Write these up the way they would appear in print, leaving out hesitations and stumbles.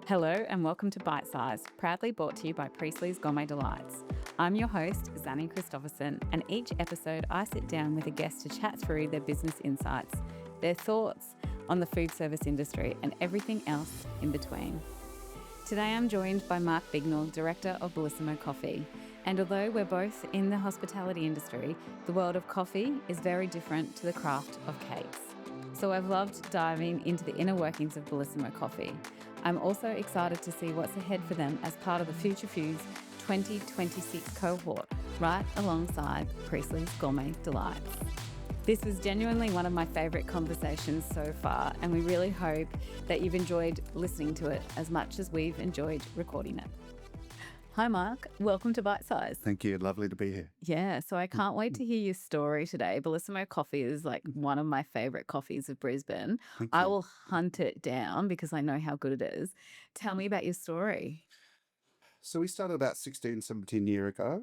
Hello and welcome to Bite Size, proudly brought to you by Priestley's Gourmet Delights. I'm your host, Xanny Christopherson, and each episode I sit down with a guest to chat through their business insights, their thoughts on the food service industry, and everything else in between. Today I'm joined by Mark Bignell, Director of Bellissimo Coffee. And although we're both in the hospitality industry, the world of coffee is very different to the craft of cakes. So I've loved diving into the inner workings of Bellissimo Coffee. I'm also excited to see what's ahead for them as part of the Future Fuse 2026 cohort, right alongside Priestley's Gourmet Delights. This was genuinely one of my favourite conversations so far, and we really hope that you've enjoyed listening to it as much as we've enjoyed recording it. Hi, Mark. Welcome to Bite Size. Thank you. Lovely to be here. Yeah, so I can't wait to hear your story today. Bellissimo Coffee is like one of my favourite coffees of Brisbane. Thank I you. will hunt it down because I know how good it is. Tell me about your story. So we started about 16, 17 years ago.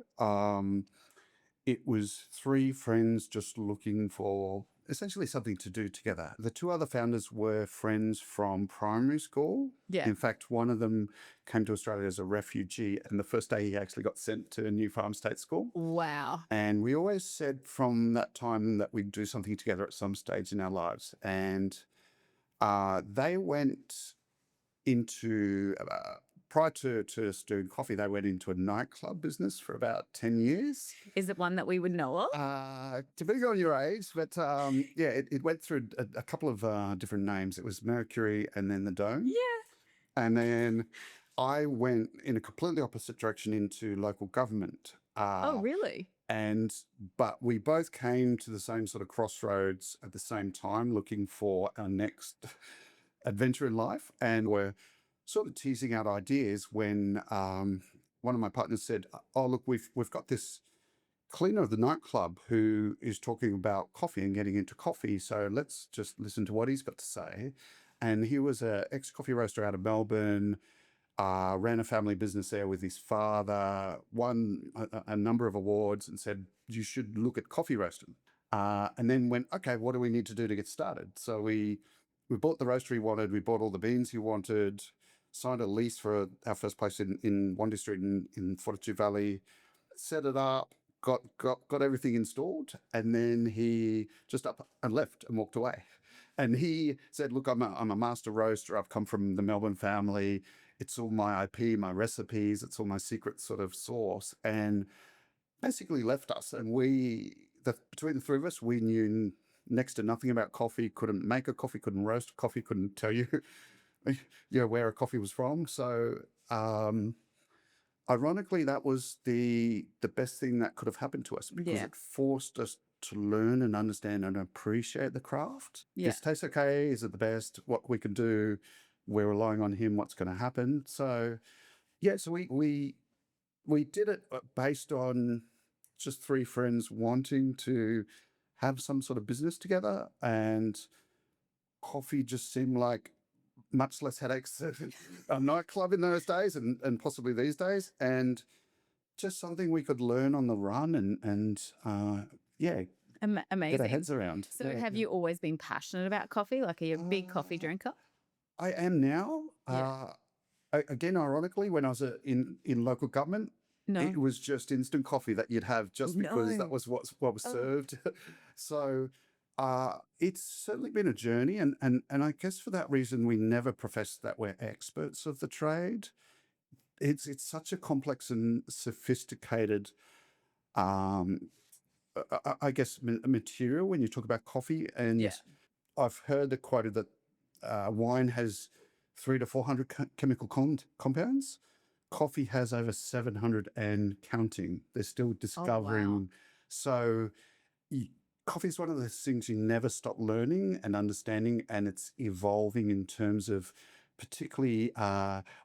It was three friends just looking for essentially something to do together. The two other founders were friends from primary school. Yeah. In fact, one of them came to Australia as a refugee, and the first day he actually got sent to New Farm State School. Wow. And we always said from that time that we'd do something together at some stage in our lives. And they went into, prior to us doing coffee, they went into a nightclub business for about 10 years. Is it one that we would know of? Depending on your age, but it went through a couple of different names. It was Mercury and then the Dome. Yeah. And then I went in a completely opposite direction into local government. Oh, really? But we both came to the same sort of crossroads at the same time, looking for our next adventure in life, and we're sort of teasing out ideas when one of my partners said, "Oh, look, we've got this cleaner of the nightclub who is talking about coffee and getting into coffee. So let's just listen to what he's got to say." And he was an ex-coffee roaster out of Melbourne. Ran a family business there with his father, won a number of awards, and said, "You should look at coffee roasting." And then went, "Okay, what do we need to do to get started?" So we bought the roaster he wanted, we bought all the beans he wanted, signed a lease for our first place in Wandie Street in Fortitude Valley, set it up, got everything installed, and then he just up and left and walked away. And he said, "Look, I'm a master roaster. I've come from the Melbourne family. It's all my IP, my recipes. It's all my secret sort of sauce." And basically left us. And between the three of us, we knew next to nothing about coffee, couldn't make a coffee, couldn't roast a coffee, couldn't tell you, where a coffee was from. So ironically, that was the best thing that could have happened to us, because it forced us to learn and understand and appreciate the craft. Yeah. This tastes okay. Is it the best? What we can do? We're relying on him. What's going to happen? So, yeah. So we did it based on just three friends wanting to have some sort of business together, and coffee just seemed like much less headaches than a nightclub in those days and possibly these days, and just something we could learn on the run and Amazing. get our heads around. So have you always been passionate about coffee? Like, are you a big coffee drinker? I am now. Yeah. Again, ironically, when I was in local government, it was just instant coffee that you'd have just because that was what was served. So it's certainly been a journey, and I guess for that reason we never profess that we're experts of the trade. It's such a complex and sophisticated, I guess, material when you talk about coffee. And I've heard the quoted that wine has 300 to 400 chemical compounds. Coffee has over 700 and counting. They're still discovering. Oh, wow. So coffee is one of those things you never stop learning and understanding, and it's evolving in terms of particularly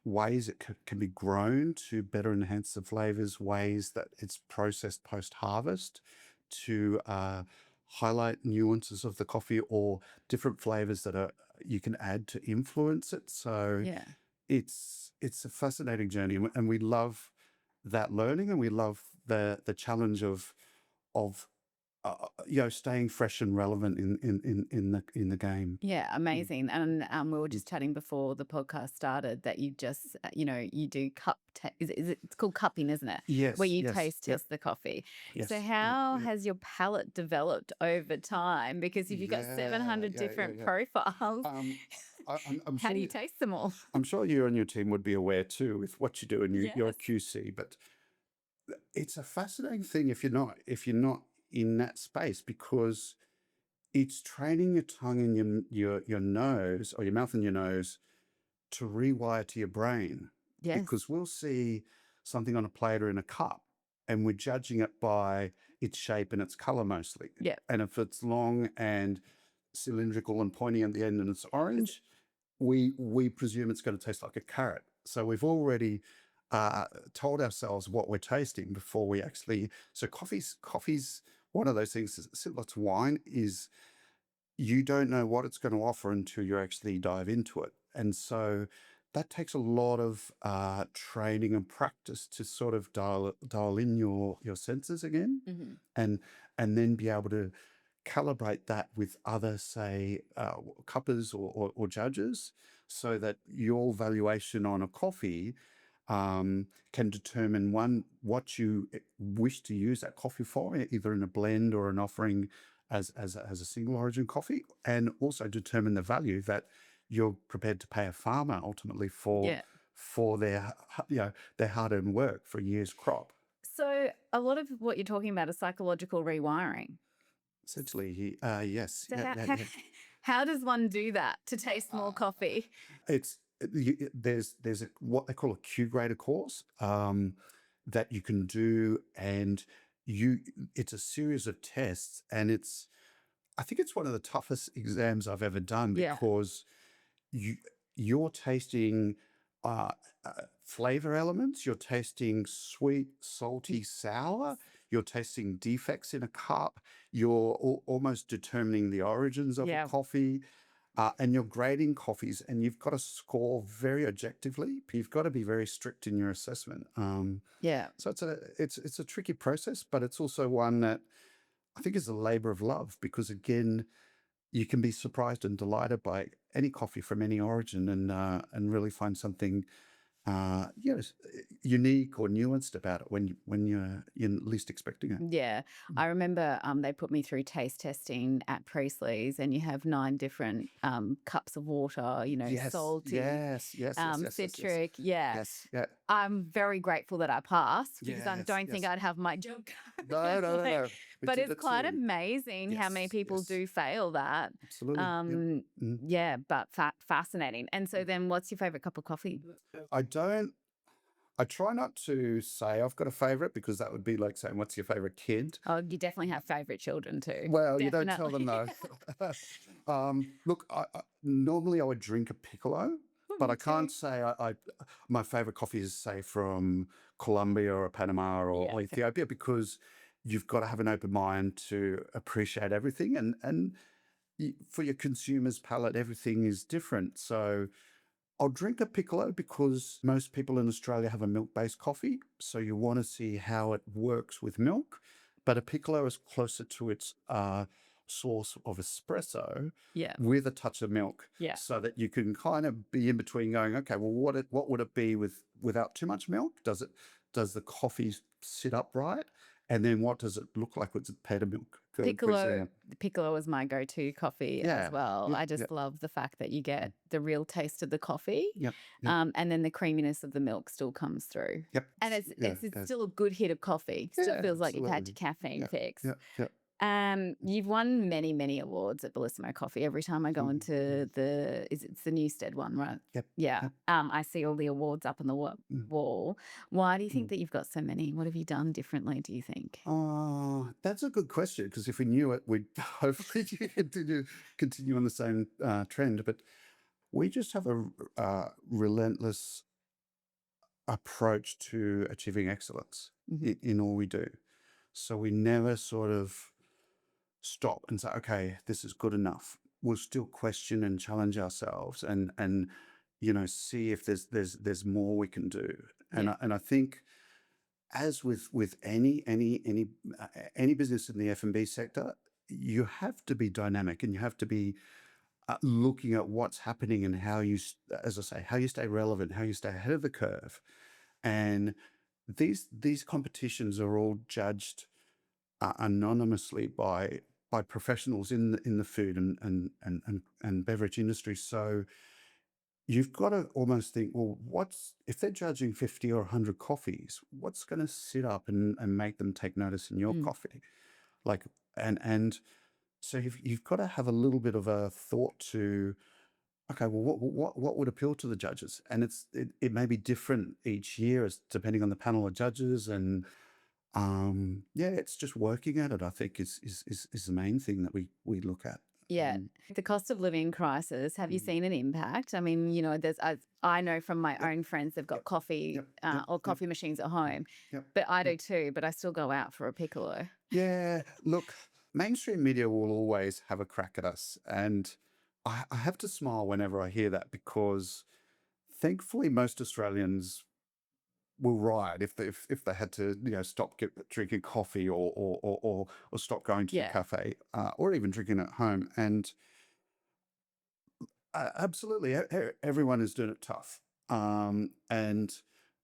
ways it can be grown to better enhance the flavors, ways that it's processed post-harvest to highlight nuances of the coffee or different flavors that you can add to influence it. So it's a fascinating journey, and we love that learning, and we love the challenge of staying fresh and relevant in the game. Yeah, amazing. And we were just chatting before the podcast started that you just, you do it's called cupping, isn't it? Where Yes, you yes, taste yep, test the coffee. So yes, yeah, how yeah, has your palate developed over time? Because if you've got yeah, 700 yeah, yeah, different yeah. profiles, Um, I'm how sure do you taste them all? I'm sure you and your team would be aware too with what you do, and you're a Yes. QC, but it's a fascinating thing if you're not in that space, because it's training your tongue and your nose, or your mouth and your nose, to rewire to your brain, Yes. because we'll see something on a plate or in a cup and we're judging it by its shape and its color mostly. Yeah. And if it's long and cylindrical and pointy at the end and it's orange, we presume it's going to taste like a carrot. So we've already told ourselves what we're tasting before we actually. So coffee's one of those things similar to wine, is you don't know what it's going to offer until you actually dive into it. And so that takes a lot of training and practice to sort of dial in your senses again, Hmm. and then be able to calibrate that with other, say, cuppers or judges, so that your valuation on a coffee can determine, one, what you wish to use that coffee for, either in a blend or an offering as a single origin coffee, and also determine the value that you're prepared to pay a farmer ultimately for Yeah. their their hard-earned work for a year's crop. So a lot of what you're talking about is psychological rewiring. Essentially, yes, So yeah, how, yeah, how, yeah. how does one do that to taste more coffee? It's there's what they call a Q grader course that you can do, and it's a series of tests, and I think it's one of the toughest exams I've ever done, Yeah. because you you're tasting uh, flavor elements, you're tasting sweet, salty, sour, you're tasting defects in a cup, you're almost determining the origins of a Yeah. coffee, and you're grading coffees, and you've got to score very objectively. You've got to be very strict in your assessment. Yeah. So it's a tricky process, but it's also one that I think is a labor of love, because again, you can be surprised and delighted by any coffee from any origin, and really find something unique or nuanced about it when you're least expecting it. Yeah. I remember they put me through taste testing at Priestley's, and you have 9 different cups of water, Yes, salty, yes, yes, yes, yes, yes, yes, citric. Yeah. yes, yeah, I'm very grateful that I passed because I yes, don't think yes. I'd have my job No, covered. no, no, no. We But did it's it quite too. amazing how many Yes, people yes, do fail that. absolutely. Yep. Mm. Yeah, but fascinating. And so then what's your favorite cup of coffee? I don't. I try not to say I've got a favorite, because that would be like saying, "What's your favorite kid?" Oh, you definitely have favorite children too. Well, you don't tell them Definitely. no. Look, normally I would drink a piccolo, but Me I can't too. say my favorite coffee is, say, from Colombia or Panama Yeah. or Ethiopia, because you've got to have an open mind to appreciate everything, and for your consumer's palate, everything is different. So I'll drink a piccolo because most people in Australia have a milk-based coffee, so you want to see how it works with milk. But a piccolo is closer to its source of espresso Yeah. with a touch of milk, Yeah. so that you can kind of be in between, going, okay, well, what would it be without too much milk? Does the coffee sit upright? And then what does it look like with paired milk? For Piccolo, example. piccolo is my go-to coffee as Yeah, well. yeah, I yeah, just love the fact that you get the real taste of the coffee, yeah, yeah, and then the creaminess of the milk still comes through. yep, And it's yeah, it's still a good hit of coffee. Still yeah, feels like you've had absolutely. your caffeine Yeah, fix. yeah, yeah. You've won many, many awards at Bellissimo Coffee. Every time I go Mm, into it's the Newstead one, right? yep, Yeah. yep. I see all the awards up on the Mm, wall. Why do you think mm. that you've got so many? What have you done differently, do you think? That's a good question, because if we knew it, we'd hopefully continue on the same trend. But we just have a relentless approach to achieving excellence Hmm. in all we do. So we never sort of stop and say, okay, this is good enough. We'll still question and challenge ourselves, and see if there's more we can do. Yeah. And I think as with any business in the F&B sector, you have to be dynamic and you have to be looking at what's happening and how you, as I say, how you stay relevant, how you stay ahead of the curve. And these competitions are all judged anonymously by professionals in the food and beverage industry. So you've got to almost think, well, what's if they're judging 50 or 100 coffees, what's going to sit up and make them take notice in your Mm. coffee? Like, and so you've got to have a little bit of a thought to, okay, well, what would appeal to the judges? And it may be different each year as depending on the panel of judges. And yeah, it's just working at it, I think, is the main thing that we look at. Yeah. The cost of living crisis, have you Mm. seen an impact? I mean, I know from my own friends, they've got coffee or coffee machines at home, Yep. but I do too, but I still go out for a piccolo. Yeah, look, mainstream media will always have a crack at us. And I have to smile whenever I hear that because thankfully most Australians will riot if they had to stop drinking coffee or stop going to the Yeah. cafe or even drinking at home. And absolutely, everyone is doing it tough. And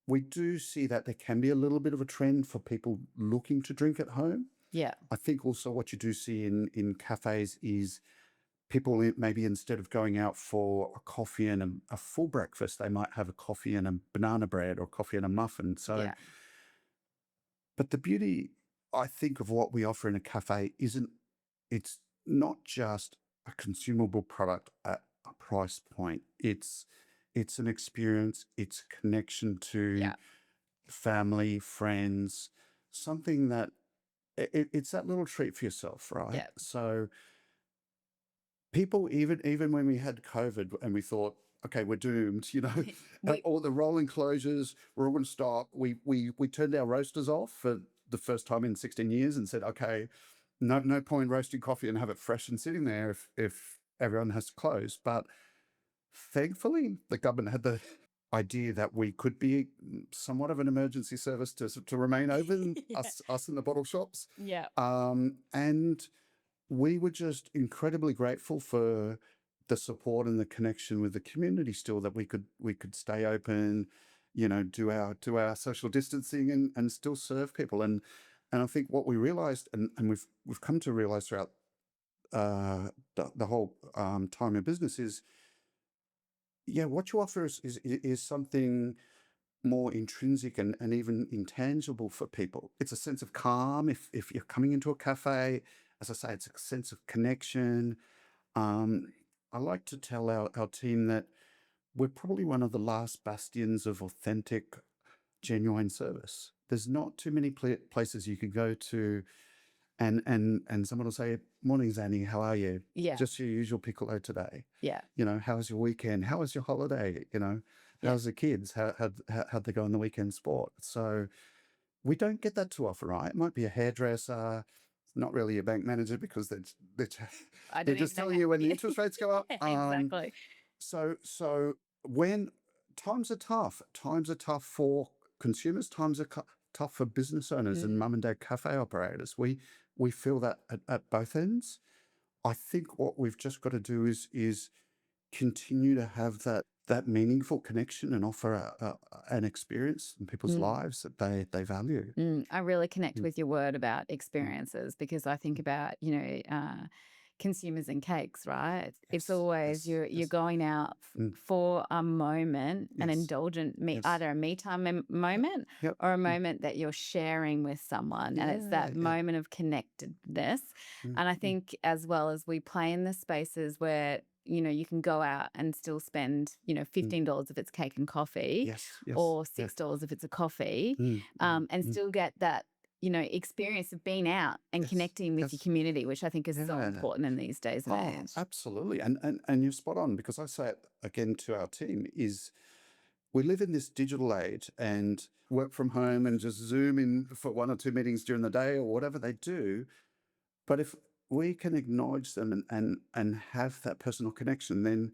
we do see that there can be a little bit of a trend for people looking to drink at home. Yeah. I think also what you do see in cafes is people maybe instead of going out for a coffee and a full breakfast, they might have a coffee and a banana bread or coffee and a muffin. So, Yeah. but the beauty, I think, of what we offer in a cafe it's not just a consumable product at a price point. It's an experience, it's a connection to Yeah. family, friends, something that it's that little treat for yourself, right? Yeah. So people, even when we had COVID and we thought, okay, we're doomed, all the rolling closures, we're all going to stop. We turned our roasters off for the first time in 16 years and said, okay, no point roasting coffee and have it fresh and sitting there if everyone has to close. But thankfully, the government had the idea that we could be somewhat of an emergency service to remain open, Yeah. us in the bottle shops. Yeah. And we were just incredibly grateful for the support and the connection with the community still that we could stay open, do our social distancing and still serve people. And I think what we realized and we've come to realize throughout the whole time of business is, yeah, what you offer is something more intrinsic and even intangible for people. It's a sense of calm if you're coming into a cafe. As I say, it's a sense of connection. Um, I like to tell our team that we're probably one of the last bastions of authentic, genuine service. There's not too many places you can go to and someone will say, "Morning, Xanny, how are you? Yeah. Just your usual piccolo today. Yeah. How's your weekend? How was your holiday? Yeah. How's the kids? How'd they go on the weekend sport?" So we don't get that too often, right? It might be a hairdresser, not really a bank manager because they're, I they're don't just even know telling how. you when the Yeah. interest rates go up. Exactly. So when times are tough for consumers, times are tough for business owners and mum and dad cafe operators. We feel that at both ends. I think what we've just got to do is continue to have that meaningful connection and offer an experience in people's Mm. lives that they value. I really connect Mm, with your word about mm, experiences because I think about, consumers and cakes, right? It's yes, always yes, you're yes, going out mm, for a moment, an yes, indulgent yes. either a me time Yep, moment yep. or a Mm, moment that you're sharing with someone, and it's yeah, that yeah. moment of connectedness. Mm, And I mm, think as well as we play in the spaces where you can go out and still spend mm. $15 if it's cake and coffee Yes, yes, or yes. $6 if it's a coffee, and Mm. still get that experience of being out and Yes, connecting with your yes. community, which I think is so Yeah. important in these days and Oh, age. absolutely. And you're spot on because I say it again to our team is we live in this digital age and work from home and just zoom in for one or two meetings during the day or whatever they do. But if we can acknowledge them and have that personal connection, then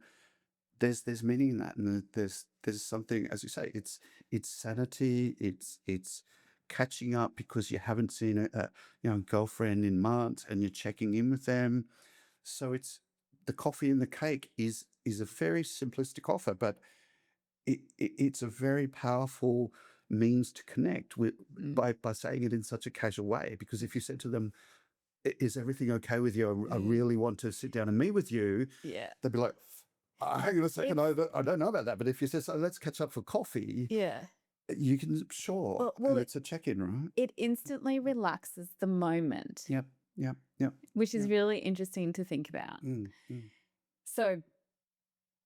there's meaning in that, and there's something, as you say, it's sanity, it's catching up because you haven't seen a girlfriend in months, and you're checking in with them. So it's the coffee and the cake is a very simplistic offer, but it's a very powerful means to connect with by saying it in such a casual way. Because if you said to them, is everything okay with you? I really want to sit down and meet with you. Yeah. They'd be like, hang on a second, I don't know about that. But if you say, so let's catch up for coffee, Yeah. you can, sure. Well, and it's a check-in, right? It instantly relaxes the moment. Yep. Which is really interesting to think about. So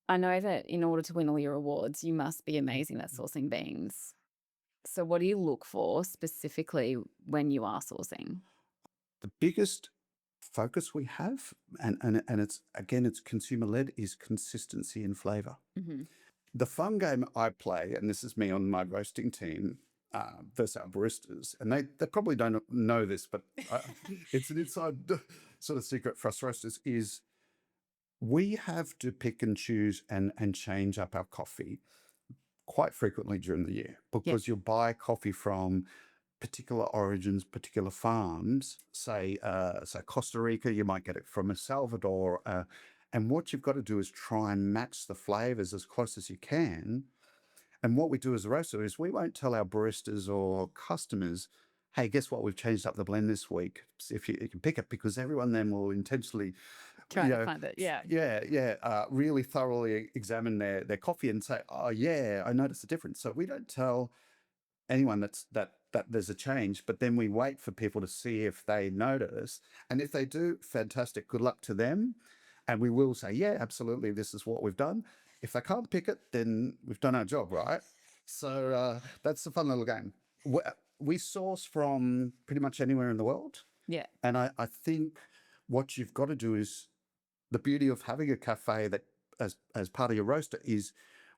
I know that in order to win all your awards, you must be amazing at sourcing beans. So what do you look for specifically when you are sourcing? The biggest focus we have, and it's again, it's consumer led, is consistency in flavor. The fun game I play, and this is me on my roasting team versus our baristas, and they probably don't know this, but it's an inside sort of secret for us roasters, is we have to pick and choose and change up our coffee quite frequently during the year, because you'll buy coffee from particular origins, particular farms, say Costa Rica, you might get it from El Salvador. And what you've got to do is try and match the flavors as close as you can. And what we do as a roaster is we won't tell our baristas or customers, hey, guess what? We've changed up the blend this week. See if you can pick it, because everyone then will intentionally try to find it. Really thoroughly examine their coffee and say, oh yeah, I noticed a difference. So we don't tell anyone that there's a change, but then we wait for people to see if they notice. And if they do, fantastic, good luck to them. And we will say, yeah, absolutely, this is what we've done. If they can't pick it, then we've done our job, right? So that's a fun little game. We source from pretty much anywhere in the world. Yeah. And I think what you've got to do is, the beauty of having a cafe that as part of your roaster is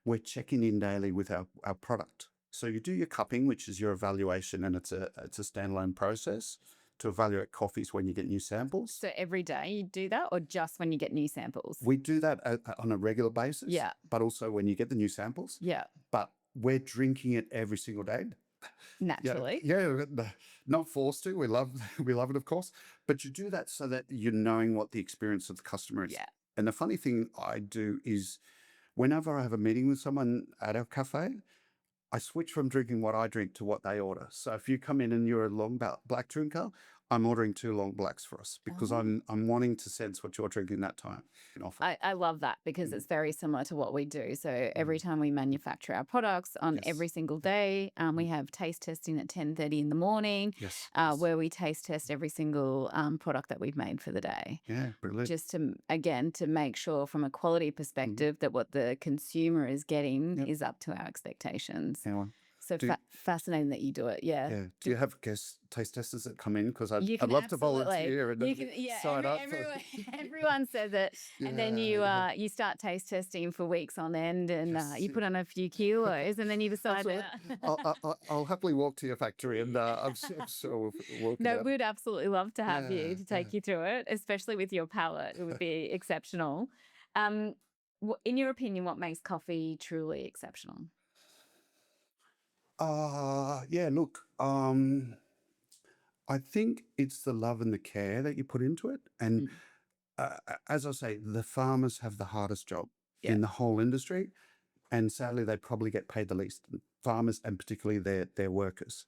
we're checking in daily with our product. So you do your cupping, which is your evaluation, and it's a standalone process to evaluate coffees when you get new samples. So every day you do that, or just when you get new samples? We do that on a regular basis. Yeah. But also when you get the new samples. Yeah. But we're drinking it every single day. Naturally. Yeah, not forced to. We love it, of course. But you do that so that you're knowing what the experience of the customer is. Yeah. And the funny thing I do is, whenever I have a meeting with someone at our cafe, I switch from drinking what I drink to what they order. So if you come in and you're a long black drinker, I'm ordering 2 long blacks for us, because I'm wanting to sense what you're drinking that time. I love that, because it's very similar to what we do. So every time we manufacture our products on every single day, we have taste testing at 10:30 in the morning, where we taste test every single product that we've made for the day. Yeah, brilliant. Just to make sure from a quality perspective that what the consumer is getting is up to our expectations. Yeah, so fascinating that you do it. Yeah. Do you have guest taste testers that come in? Because I'd love to volunteer and sign up. Everyone says it. And then you start taste testing for weeks on end, and you put on a few kilos, and then you decide I'll happily walk to your factory, and I'm sure we'll work it out. We'd absolutely love to have you to take you through it, especially with your palate. It would be exceptional. In your opinion, what makes coffee truly exceptional? Look, I think it's the love and the care that you put into it. And as I say, the farmers have the hardest job in the whole industry. And sadly, they probably get paid the least. Farmers, and particularly their workers.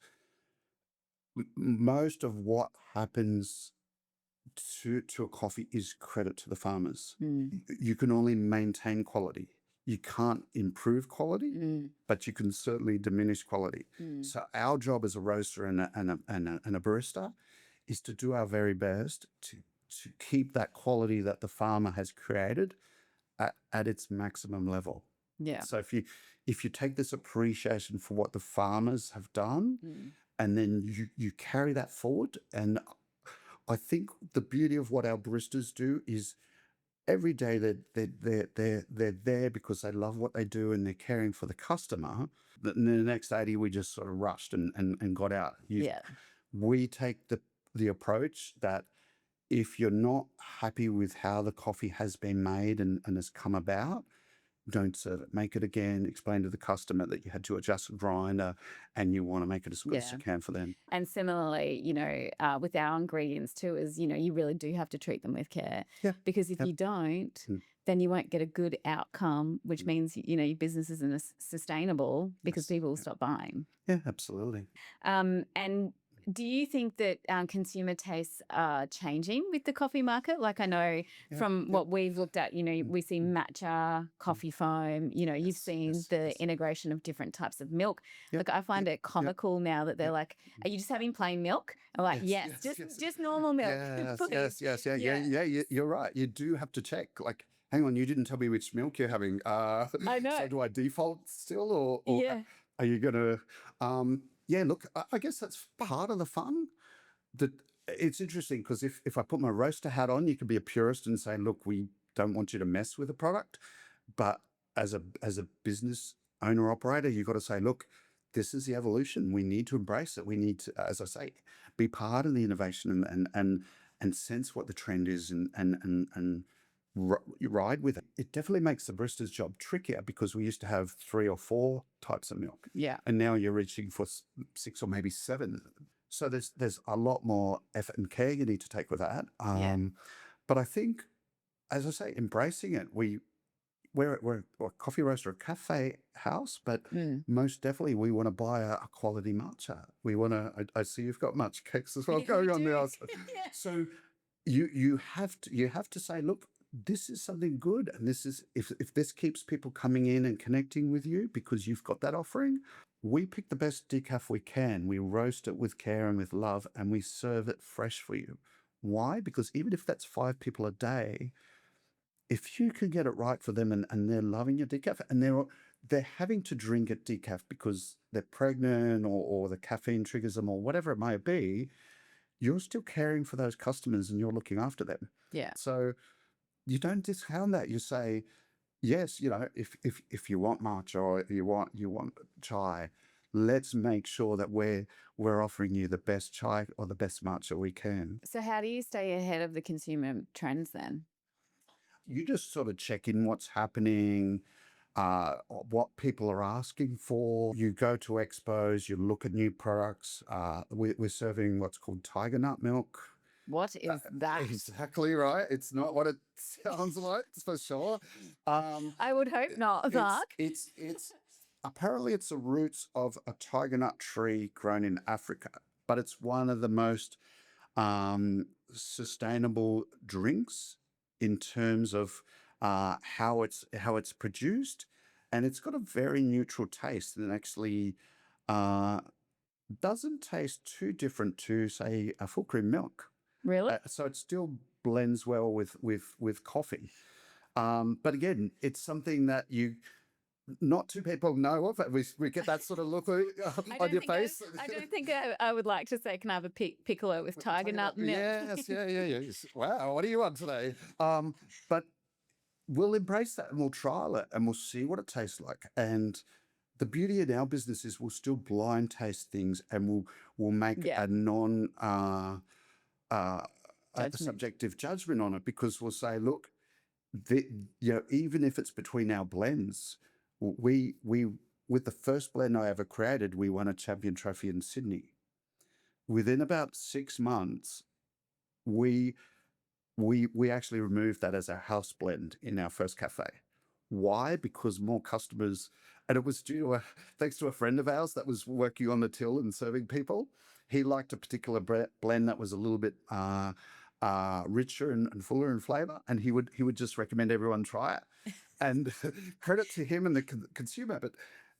Most of what happens to a coffee is credit to the farmers. You can only maintain quality. You can't improve quality, but you can certainly diminish quality. So our job as a roaster and a barista is to do our very best to keep that quality that the farmer has created at its maximum level. Yeah. So if you take this appreciation for what the farmers have done, and then you carry that forward, and I think the beauty of what our baristas do is, every day they're there because they love what they do and they're caring for the customer. And then the next 80, we just sort of rushed and got out. We take the approach that if you're not happy with how the coffee has been made and has come about, don't serve it. Make it again. Explain to the customer that you had to adjust the grinder and you want to make it as good as Yeah. you can for them. And similarly, with our ingredients too, is, you really do have to treat them with care. Yeah. Because if Yep. you don't, Mm. then you won't get a good outcome, which means, your business isn't sustainable because Yes. people will Yep. stop buying. Yeah, absolutely. And do you think that consumer tastes are changing with the coffee market? Like I know from what we've looked at, we see matcha, coffee foam, you've Yes, seen yes, the yes. integration of different types of milk. Yep, Like I find yep, it comical now that they're yep. like, are you just having plain milk? I'm like, yes, just normal milk, Yes, please. yeah, you're right. You do have to check. Like, hang on, you didn't tell me which milk you're having. I know. So do I default still, or Yeah. are you gonna? Yeah, look, I guess that's part of the fun. That it's interesting because if I put my roaster hat on, you could be a purist and say, look, we don't want you to mess with the product, but as a business owner operator, you've got to say, look, this is the evolution. We need to embrace it. We need to, as I say, be part of the innovation and sense what the trend is and ride with it. It definitely makes the barista's job trickier because we used to have 3 or 4 types of milk, Yeah. and now you're reaching for 6 or maybe 7. So there's a lot more effort and care you need to take with that. But I think, as I say, embracing it. We're a coffee roaster, a cafe house, but most definitely we want to buy a quality matcha. We want to. I see you've got matcha cakes as well going on now. So you have to say, look, this is something good, and this is if this keeps people coming in and connecting with you because you've got that offering. We pick the best decaf we can. We roast it with care and with love, and we serve it fresh for you. Why? Because even if that's 5 people a day, if you can get it right for them and they're loving your decaf and they're having to drink it decaf because they're pregnant or the caffeine triggers them or whatever it may be, you're still caring for those customers and you're looking after them. Yeah. So you don't discount that. You say, yes, if you want matcha or you want chai, let's make sure that we're offering you the best chai or the best matcha we can. So how do you stay ahead of the consumer trends then? You just sort of check in what's happening, what people are asking for. You go to expos, you look at new products. We're serving what's called tiger nut milk. What is that? Exactly right. It's not what it sounds like, for sure. I would hope not, Mark. It's apparently it's the roots of a tiger nut tree grown in Africa, but it's one of the most sustainable drinks in terms of how it's produced, and it's got a very neutral taste, and actually doesn't taste too different to, say, a full cream milk. Really? So it still blends well with coffee. But again, it's something that not too people know of. We get that sort of look on your face. I don't think I would like to say, can I have a piccolo with tiger nut milk? Yes, yes. Wow, what do you want today? But we'll embrace that and we'll trial it and we'll see what it tastes like. And the beauty in our business is we'll still blind taste things and we'll make a non a subjective judgment on it, because we'll say, look, even if it's between our blends, we with the first blend I ever created, we won a champion trophy in Sydney. Within about 6 months, we actually removed that as our house blend in our first cafe. Why? Because more customers, and it was due to thanks to a friend of ours that was working on the till and serving people. He liked a particular blend that was a little bit richer and fuller in flavor, and he would just recommend everyone try it. And credit to him and the consumer, but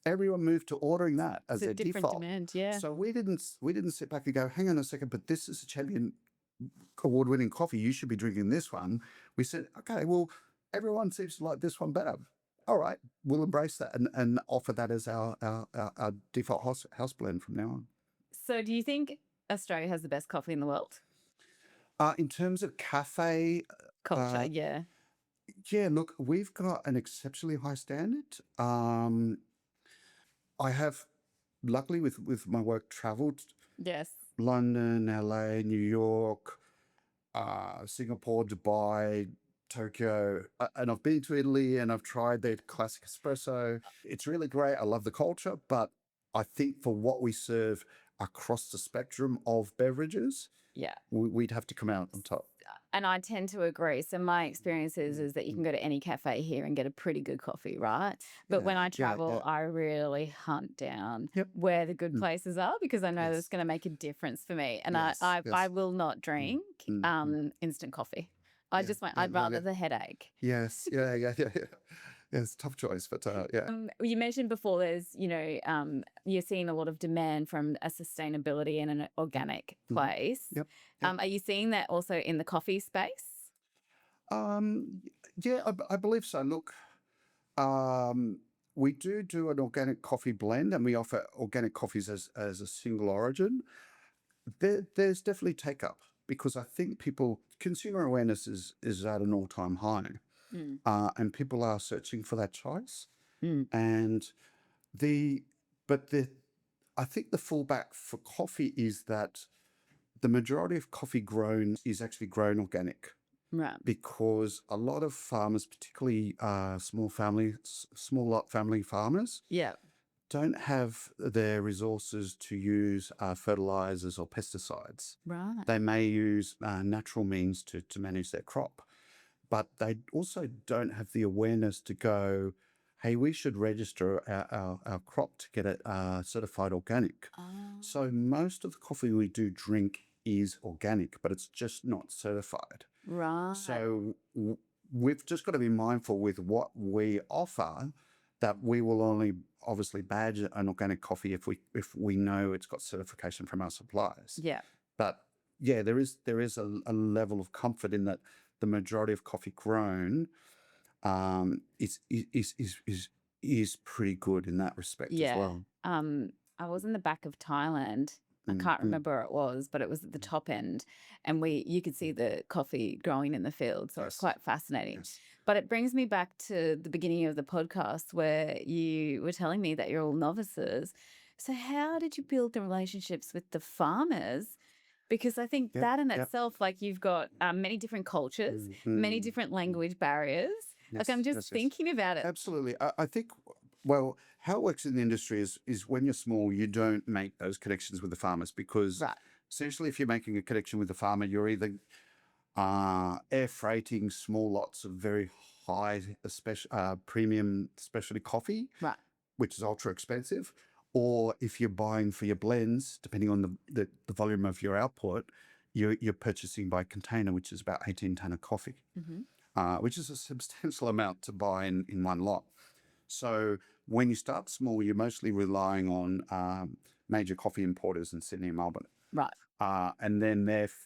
everyone moved to ordering that as their default. Demand, yeah. So we didn't sit back and go, hang on a second, but this is a champion award-winning coffee. You should be drinking this one. We said, okay, well, everyone seems to like this one better. All right, we'll embrace that and offer that as our default house blend from now on. So do you think Australia has the best coffee in the world? In terms of cafe culture, yeah. Yeah, look, we've got an exceptionally high standard. I have, luckily, with my work, travelled Yes. London, LA, New York, Singapore, Dubai, Tokyo, and I've been to Italy and I've tried their classic espresso. It's really great. I love the culture, but I think for what we serve across the spectrum of beverages, Yeah. we'd have to come out on top. And I tend to agree. So my experience is that you can go to any cafe here and get a pretty good coffee, right? But when I travel, I really hunt down where the good places are because I know that's going to make a difference for me. And I will not drink instant coffee. I just want, I'd rather the headache. Yes. Yeah. Yeah, it's a tough choice, but yeah. You mentioned before there's, you're seeing a lot of demand from a sustainability and an organic place. Yep. Are you seeing that also in the coffee space? Yeah, I believe so. Look, we do an organic coffee blend, and we offer organic coffees as a single origin. There's definitely take up because I think consumer awareness is at an all-time high, and people are searching for that choice. And I think the fallback for coffee is that the majority of coffee grown is actually grown organic. Right. Because a lot of farmers, particularly small lot family farmers, don't have their resources to use fertilizers or pesticides. Right. They may use natural means to manage their crop, but they also don't have the awareness to go, hey, we should register our crop to get it certified organic. So most of the coffee we do drink is organic, but it's just not certified. Right. So we've just got to be mindful with what we offer, that we will only obviously badge an organic coffee if we know it's got certification from our suppliers. Yeah. But yeah, there is a level of comfort in that the majority of coffee grown is pretty good in that respect as well. I was in the back of Thailand. I can't remember where it was, but it was at the top end, and you could see the coffee growing in the field. So it's quite fascinating. Yes. But it brings me back to the beginning of the podcast where you were telling me that you're all novices. So how did you build the relationships with the farmers? Because I think that in itself, like you've got many different cultures, many different language barriers. Like I'm just thinking about it. Absolutely. I think, well, how it works in the industry is when you're small, you don't make those connections with the farmers because essentially if you're making a connection with the farmer, you're either air freighting small lots of very high premium specialty coffee, which is ultra expensive, or if you're buying for your blends, depending on the volume of your output, you're purchasing by container, which is about 18 tonne of coffee, which is a substantial amount to buy in one lot. So when you start small, you're mostly relying on major coffee importers in Sydney and Melbourne. Right. And then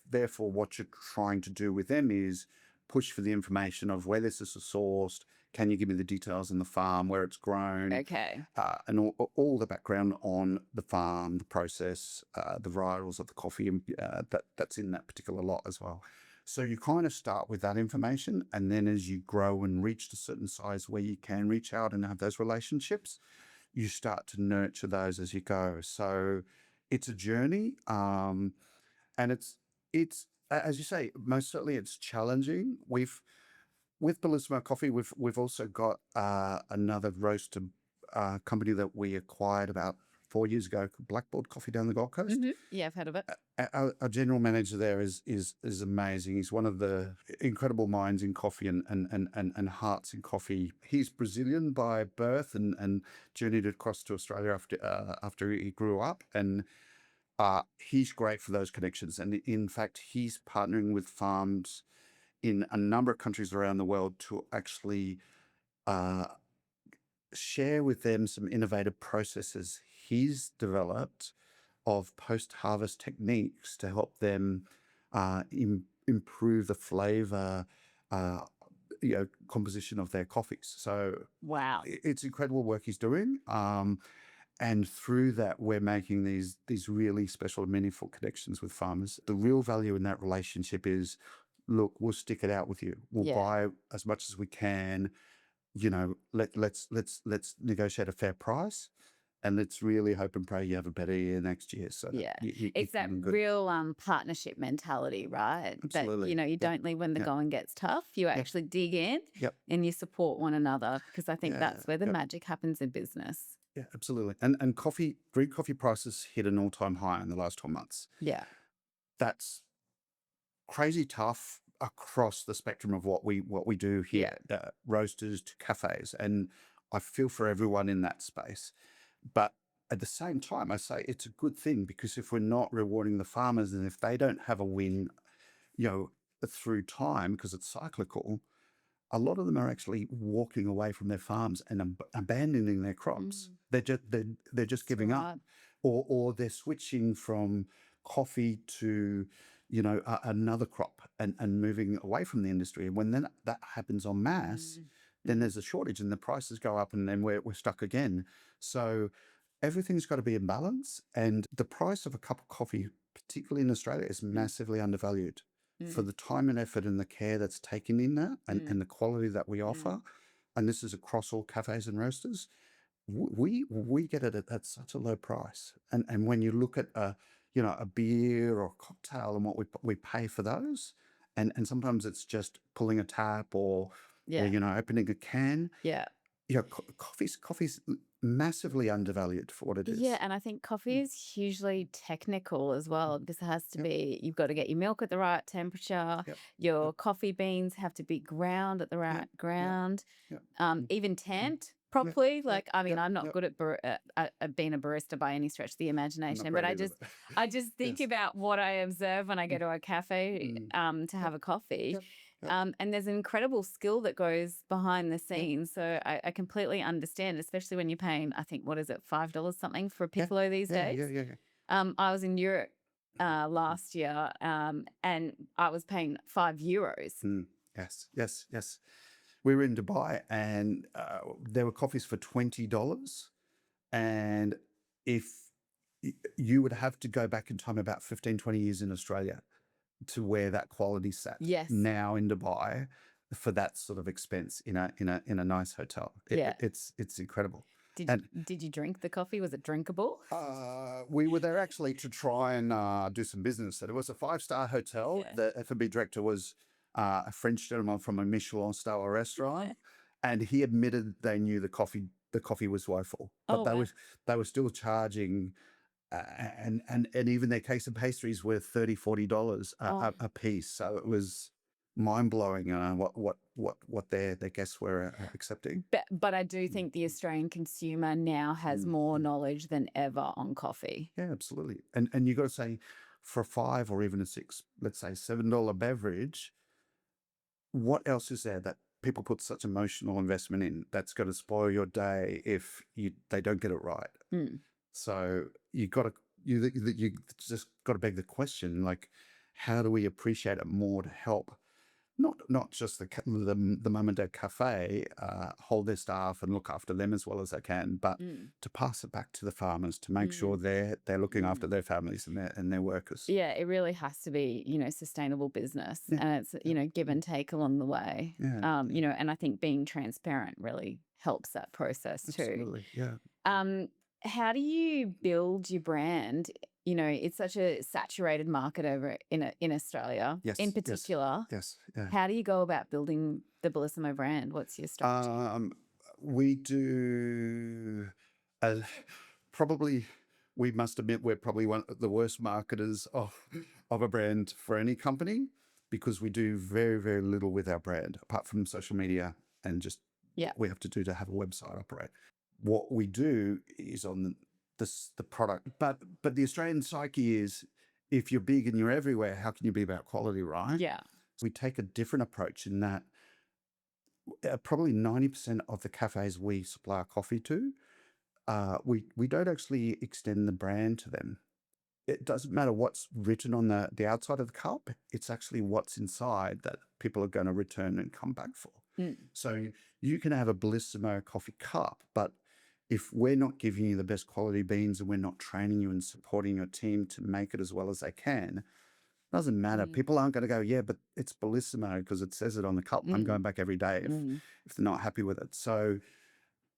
therefore what you're trying to do with them is push for the information of where this is sourced. Can you give me the details on the farm, where it's grown? Okay. And all the background on the farm, the process, the varietals of the coffee that's in that particular lot as well. So you kind of start with that information, and then as you grow and reach a certain size where you can reach out and have those relationships, you start to nurture those as you go. So it's a journey, and it's as you say, most certainly it's challenging. With Bellissimo Coffee, we've also got another roaster company that we acquired about 4 years ago, Blackboard Coffee down the Gold Coast. Yeah, I've heard of it. Our general manager there is amazing. He's one of the incredible minds in coffee and hearts in coffee. He's Brazilian by birth and journeyed across to Australia after he grew up, and he's great for those connections. And in fact, he's partnering with farms in a number of countries around the world to actually share with them some innovative processes he's developed of post-harvest techniques to help them improve the flavor, composition of their coffees. So wow, it's incredible work he's doing. And through that, we're making these really special, meaningful connections with farmers. The real value in that relationship is, look, we'll stick it out with you. We'll buy as much as we can. Let's negotiate a fair price, And let's really hope and pray you have a better year next year. So that Yeah. you It's that come in good. real partnership mentality, right? That, Absolutely. you Yep. don't leave when the Yep. going gets tough. You Yep. actually dig in Yep. and you support one another, because I think Yeah. that's where the Yep. magic happens in business. Yeah, absolutely. And brewed coffee prices hit an all-time high in the last 12 months. Yeah. That's crazy tough across the spectrum of what we do here, roasters to cafes, and I feel for everyone in that space. But at the same time, I say it's a good thing, because if we're not rewarding the farmers, and if they don't have a win, through time, because it's cyclical, a lot of them are actually walking away from their farms and abandoning their crops. They're just That's giving up, right. or they're switching from coffee to another crop, and moving away from the industry. And when that happens en masse, then there's a shortage and the prices go up, and then we're stuck again. So everything's got to be in balance, and the price of a cup of coffee, particularly in Australia, is massively undervalued for the time and effort and the care that's taken in that, and the quality that we offer. And this is across all cafes and roasters. We get it at such a low price. And when you look at a beer or a cocktail and what we pay for those, and sometimes it's just pulling a tap, or Yeah. opening a can. Yeah. Coffee's massively undervalued for what it is. Yeah, and I think coffee is hugely technical as well, because it has to be, you've got to get your milk at the right temperature. Yep. Your Yep. coffee beans have to be ground at the right Yep. ground, Yep. even tamped properly. Like, I mean, Yep. I'm not good at being a barista by any stretch of the I'm not imagination, great but either, I just think yes. about what I observe when I go to a cafe to have a coffee. Yep. Yep. And there's an incredible skill that goes behind the scenes. So I completely understand, especially when you're paying, I think, what is it, $5 something for a piccolo these days? Yeah. I was in Europe last year, and I was paying €5. Yes. We were in Dubai, and there were coffees for $20. And if you would have to go back in time about 15, 20 years in Australia to where that quality sat. Yes. Now in Dubai, for that sort of expense in a nice hotel. It's incredible. Did you drink the coffee? Was it drinkable? We were there actually to try and do some business. So it was a 5-star hotel. Yeah. The F&B director was a French gentleman from a Michelin-style restaurant, and he admitted they knew the coffee was woeful, but they were still charging. And even their case of pastries were $30-$40 a piece. So it was mind blowing what their guests were accepting. But I do think the Australian consumer now has more knowledge than ever on coffee. Yeah, absolutely. And you got to say, for a $5 or even a $6, let's say $7 beverage, what else is there that people put such emotional investment in that's going to spoil your day if they don't get it right? So you just got to beg the question, like, how do we appreciate it more to help not just the mum and dad cafe hold their staff and look after them as well as they can, but to pass it back to the farmers to make sure they're looking after their families and their workers. Yeah, it really has to be, sustainable business, and it's, give and take along the way. And I think being transparent really helps that process too. Absolutely, yeah. How do you build your brand? It's such a saturated market over in Australia, in particular. Yes. Yeah. How do you go about building the Bellissimo brand? What's your strategy? We do probably. We must admit we're probably one of the worst marketers of a brand for any company, because we do very, very little with our brand apart from social media and just what we have to do to have a website operate. What we do is on the product, but the Australian psyche is, if you're big and you're everywhere, how can you be about quality, right? Yeah. So we take a different approach in that probably 90% of the cafes we supply our coffee to, we don't actually extend the brand to them. It doesn't matter what's written on the outside of the cup. It's actually what's inside that people are going to return and come back for. So you can have a Bellissimo coffee cup, but if we're not giving you the best quality beans and we're not training you and supporting your team to make it as well as they can, it doesn't matter. People aren't going to go, yeah, but it's Bellissimo because it says it on the cup. I'm going back every day if they're not happy with it. So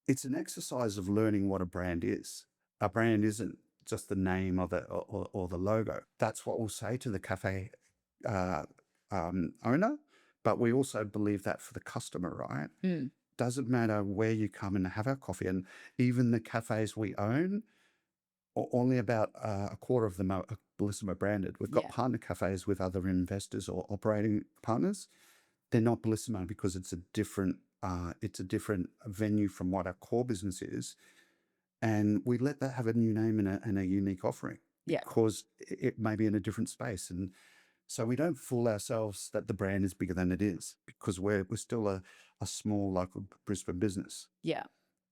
it's an exercise of learning what a brand is. our brand isn't just the name or the logo. That's what we'll say to the cafe owner, but we also believe that for the customer, right? Mm. Doesn't matter where you come and have our coffee, and even the cafes we own, only about a quarter of them are Bellissimo branded. We've got Yeah. partner cafes with other investors or operating partners. They're not Bellissimo because it's a different venue from what our core business is, and we let that have a new name and a unique offering Yeah. because it may be in a different space. And so we don't fool ourselves that the brand is bigger than it is, because we're still a small local Brisbane business. Yeah.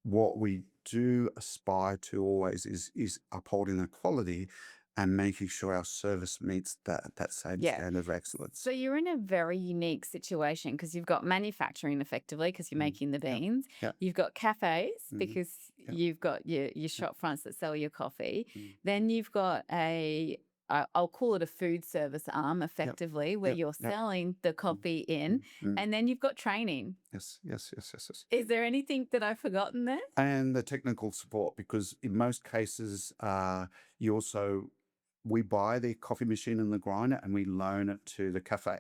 What we do aspire to always is upholding the quality and making sure our service meets that same Yeah. standard of excellence. So you're in a very unique situation because you've got manufacturing effectively because you're making the beans. Yeah. You've got cafes because Yeah. you've got your shop fronts that sell your coffee. Mm. Then you've got I'll call it a food service arm effectively where you're selling the coffee in. And then you've got training. Yes. Is there anything that I've forgotten there? And the technical support, because in most cases, we buy the coffee machine and the grinder and we loan it to the cafe.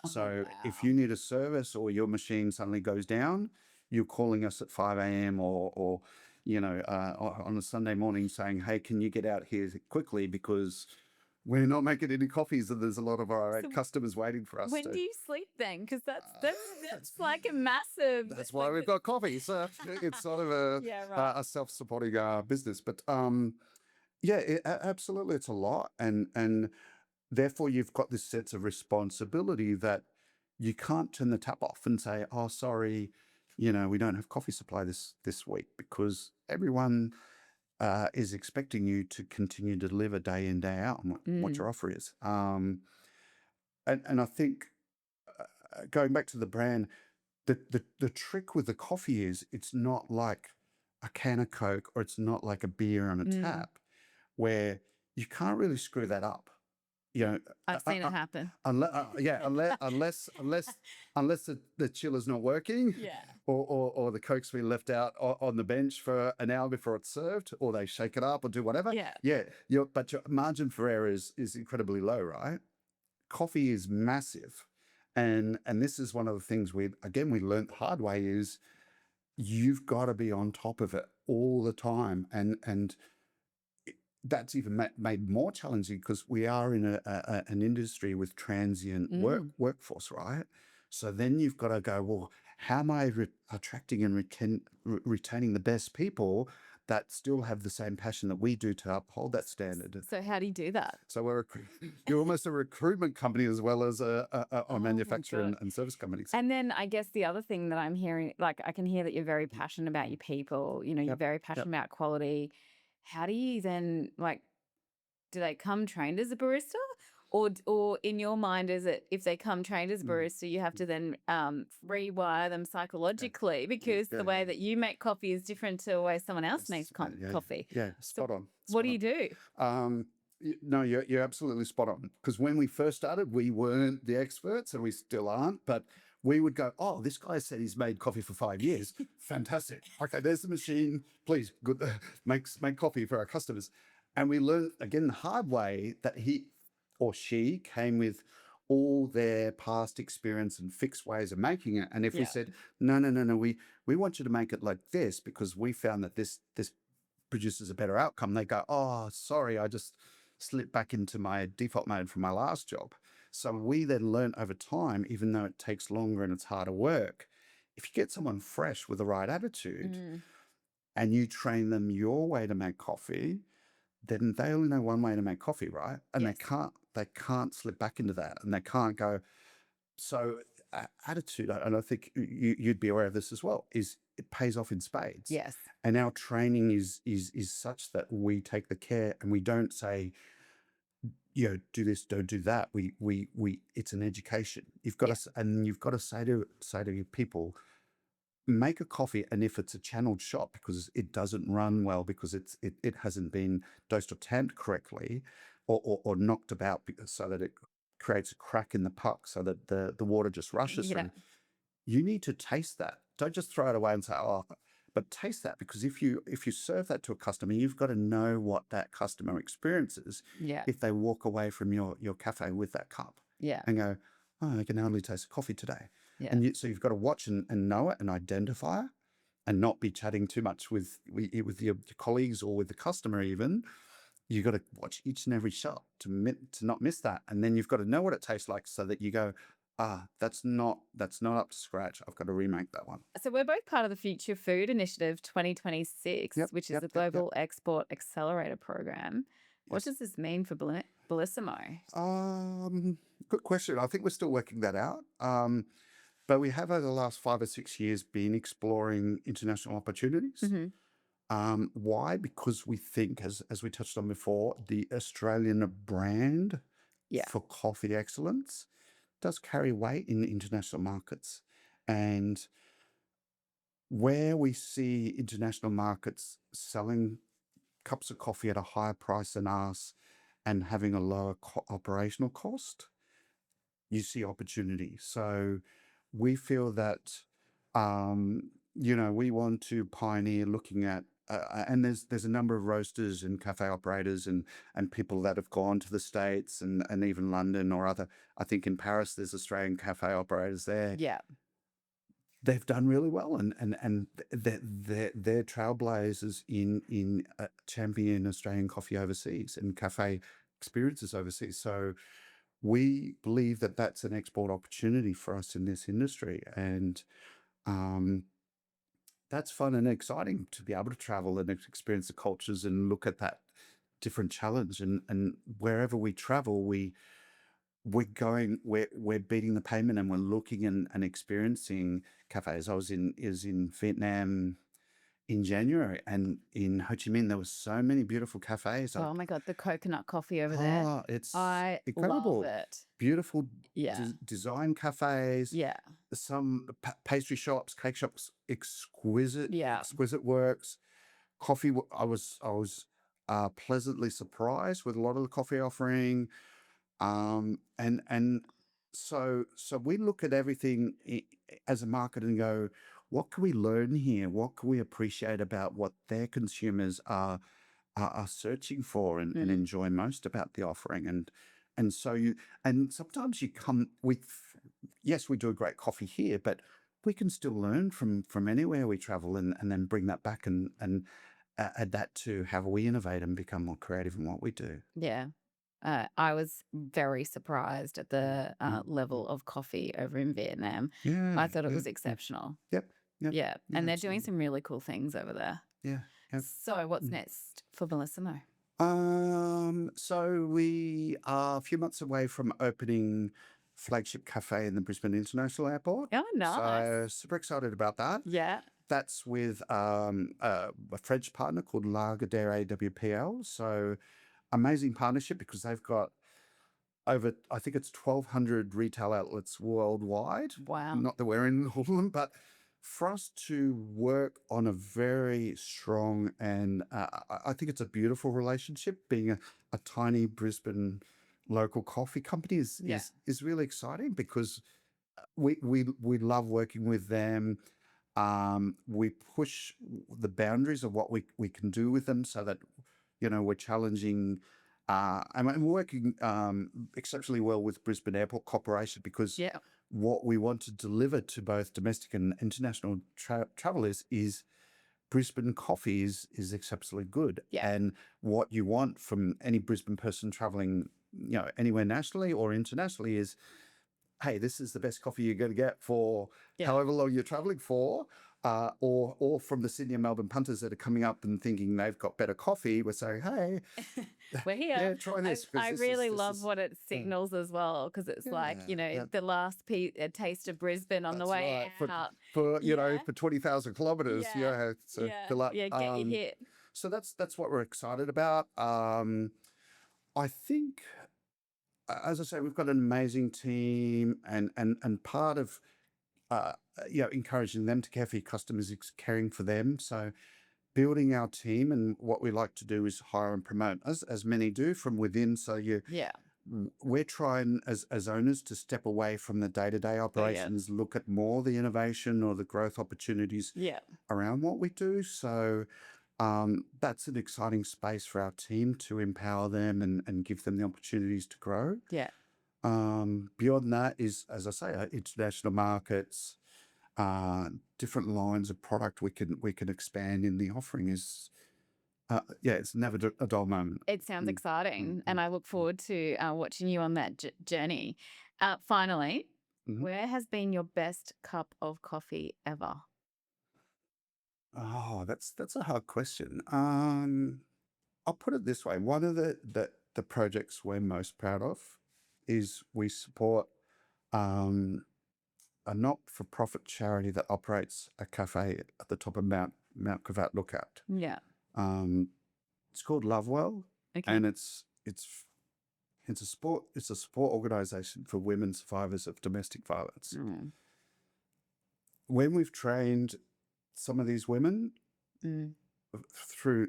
So if you need a service or your machine suddenly goes down, you're calling us at 5 a.m. or on a Sunday morning saying, hey, can you get out here quickly because we're not making any coffees and there's a lot of our customers waiting for us. When do you sleep then? Because that's like a massive. That's why we've got coffee. So it's sort of a self-supporting business. But absolutely, it's a lot, and therefore you've got this sense of responsibility that you can't turn the tap off and say, "Oh, sorry, we don't have coffee supply this week," because everyone is expecting you to continue to deliver day in, day out on what your offer is. And I think going back to the brand, the trick with the coffee is it's not like a can of Coke or it's not like a beer on a tap where you can't really screw that up. I've seen it happen. Unless the chiller's not working, or the Coke's been left out on the bench for an hour before it's served, or they shake it up or do whatever. But your margin for error is incredibly low, right? Coffee is massive, and this is one of the things we learned the hard way is you've got to be on top of it all the time, and that's even made more challenging because we are in an industry with transient workforce, right? So then you've got to go, well, how am I attracting and retaining the best people that still have the same passion that we do to uphold that standard? So how do you do that? So you're almost a recruitment company as well as a manufacturer and service company. And then I guess the other thing that I'm hearing, like I can hear that you're very passionate about your people, you're very passionate about quality. How do you then, do they come trained as a barista? Or in your mind, is it if they come trained as a barista, you have to then rewire them psychologically because the way that you make coffee is different to the way someone else makes coffee? Yeah, spot on. What do you do? No, you're absolutely spot on. Because when we first started, we weren't the experts and we still aren't, but we would go, oh, this guy said he's made coffee for 5 years. Fantastic. Okay, there's the machine. Please, good, make coffee for our customers. And we learned, again, the hard way that he or she came with all their past experience and fixed ways of making it. And if we said, no, we want you to make it like this because we found that this produces a better outcome, they go, oh, sorry, I just slipped back into my default mode from my last job. So we then learn over time, even though it takes longer and it's harder work, if you get someone fresh with the right attitude and you train them your way to make coffee, then they only know one way to make coffee, right? And they can't slip back into that, and they can't go. So attitude, and I think you'd be aware of this as well, is it pays off in spades. Yes. And our training is such that we take the care and we don't say, do this, don't do that. We it's an education. You've got to say to your people, make a coffee, and if it's a channeled shot because it doesn't run well because it hasn't been dosed or tamped correctly, or knocked about so that it creates a crack in the puck so that the water just rushes through. You need to taste that. Don't just throw it away and say, oh. but taste that, because if you serve that to a customer, you've got to know what that customer experiences Yeah. if they walk away from your cafe with that cup Yeah. and go, oh, I can hardly taste the coffee today. Yeah. And so you've got to watch and know it and identify it, and not be chatting too much with your colleagues or with the customer even. You've got to watch each and every shot to not miss that. And then you've got to know what it tastes like so that you go, that's not up to scratch. I've got to remake that one. So we're both part of the Future Food Initiative 2026, Yep, which is yep, the yep, yep. Global Export Accelerator Program. What Yes. does this mean for Bellissimo? Good question. I think we're still working that out. But we have over the last 5 or 6 years been exploring international opportunities. Mm-hmm. Why? Because we think, as we touched on before, the Australian brand Yeah. for coffee excellence does carry weight in international markets. And where we see international markets selling cups of coffee at a higher price than us and having a lower operational cost, you see opportunity. So we feel that, we want to pioneer looking at, and there's a number of roasters and cafe operators and people that have gone to the States and even London or other. I think in Paris there's Australian cafe operators there. Yeah. They've done really well, and they're trailblazers in championing Australian coffee overseas and cafe experiences overseas. So we believe that that's an export opportunity for us in this industry, and that's fun and exciting to be able to travel and experience the cultures and look at that different challenge. And wherever we travel, we're beating the pavement, and we're looking and experiencing cafes. I was in Vietnam in January, and in Ho Chi Minh there were so many beautiful cafes. Oh my God, the coconut coffee over there. It's I incredible. love it. Beautiful Yeah. design cafes. Yeah. Some pastry shops, cake shops, exquisite Yeah. works. Coffee. I was pleasantly surprised with a lot of the coffee offering. And so we look at everything as a market and go, what can we learn here? What can we appreciate about what their consumers are searching for and Mm. enjoy most about the offering? And so sometimes you come with, yes, we do a great coffee here, but we can still learn from anywhere we travel and then bring that back and add that to how we innovate and become more creative in what we do. Yeah. I was very surprised at the level of coffee over in Vietnam. Yeah, I thought it yeah, was yeah. exceptional. Yep. Yeah. And they're doing Absolutely. some really cool things over there. Yeah. Yep. So what's next for Bellissimo? So we are a few months away from opening flagship cafe in the Brisbane International Airport. Oh, nice. So super excited about that. Yeah. That's with a French partner called Lagardère AWPL. So amazing partnership, because they've got over, I think it's 1,200 retail outlets worldwide. Wow. Not that we're in all of them, but for us to work on a very strong and I think it's a beautiful relationship. Being a tiny Brisbane local coffee company is really exciting, because we love working with them. We push the boundaries of what we can do with them, so that we're challenging. And we're working exceptionally well with Brisbane Airport Corporation, because Yeah. what we want to deliver to both domestic and international travelers is Brisbane coffee is exceptionally good. Yeah. And what you want from any Brisbane person traveling, anywhere nationally or internationally is, hey, this is the best coffee you're going to get for however long you're traveling for. Or from the Sydney and Melbourne punters that are coming up and thinking they've got better coffee, we're saying, hey, we're here. Yeah, try this. I really love what it signals as well, because it's like, the last taste of Brisbane on the way out. For 20,000 kilometers. Yeah. So fill up. Yeah, get your hit. So that's what we're excited about. I think, as I say, we've got an amazing team, and part of encouraging them to care for your customers is caring for them. So building our team, and what we like to do is hire and promote, as many do, from within. So we're trying as owners to step away from the day-to-day operations, look at more the innovation or the growth opportunities Yeah. around what we do. So that's an exciting space for our team to empower them and give them the opportunities to grow. Yeah. Beyond that is, as I say, international markets, different lines of product we can expand in the offering is, it's never a dull moment. It sounds exciting, and I look forward to watching you on that journey. Finally, Mhm. where has been your best cup of coffee ever? Oh, that's a hard question. I'll put it this way. One of the projects we're most proud of is we support um, a not-for-profit charity that operates a cafe at the top of Mount Cravat Lookout. Yeah. Um, it's called Lovewell, Okay. and it's a support organization for women survivors of domestic violence. Mm. When we've trained some of these women through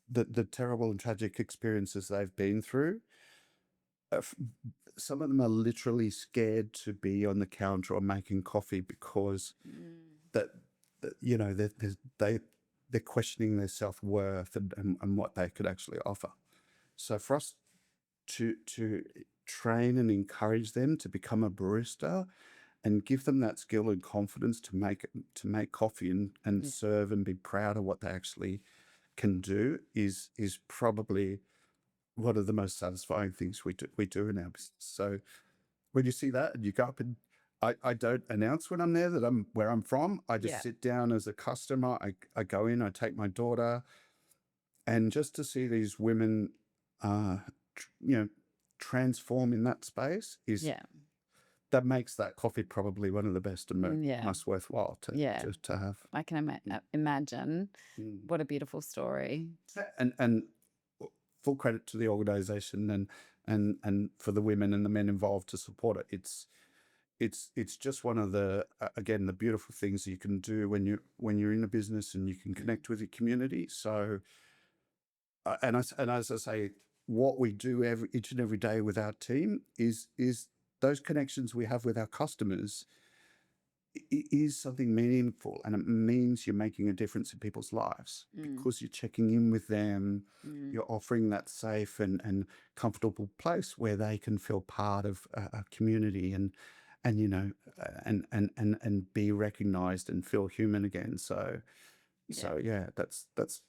the terrible and tragic experiences they've been through, some of them are literally scared to be on the counter or making coffee because that you know they're questioning their self-worth and what they could actually offer. So for us to train and encourage them to become a barista and give them that skill and confidence to make coffee and serve and be proud of what they actually can do is probably one of the most satisfying things we do in our business. So when you see that and you go up and I don't announce when I'm there that I'm where I'm from. I just sit down as a customer. I go in, I take my daughter, and just to see these women, transform in that space is that makes that coffee probably one of the best and most worthwhile to have. I can imagine. What a beautiful story. And full credit to the organization and for the women and the men involved to support it. It's just one of the again the beautiful things you can do when you're in a business and you can connect with your community. So and as I say, what we do each and every day with our team is those connections we have with our customers is something meaningful, and it means you're making a difference in people's lives because you're checking in with them. You're offering that safe and comfortable place where they can feel part of a community and be recognized and feel human again. So that's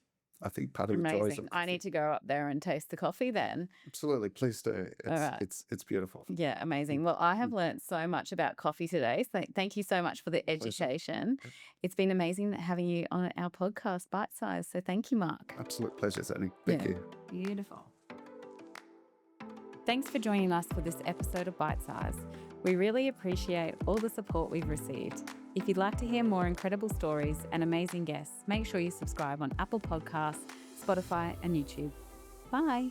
I think part of the joys of Amazing. I need to go up there and taste the coffee then. Absolutely, please do. All right. It's beautiful. Yeah, amazing. Well, I have learned so much about coffee today. So thank you so much for the education. It's been amazing having you on our podcast, Bite Size. So thank you, Mark. Absolute pleasure, Xanny. Thank you. Beautiful. Thanks for joining us for this episode of Bite Size. We really appreciate all the support we've received. If you'd like to hear more incredible stories and amazing guests, make sure you subscribe on Apple Podcasts, Spotify, and YouTube. Bye.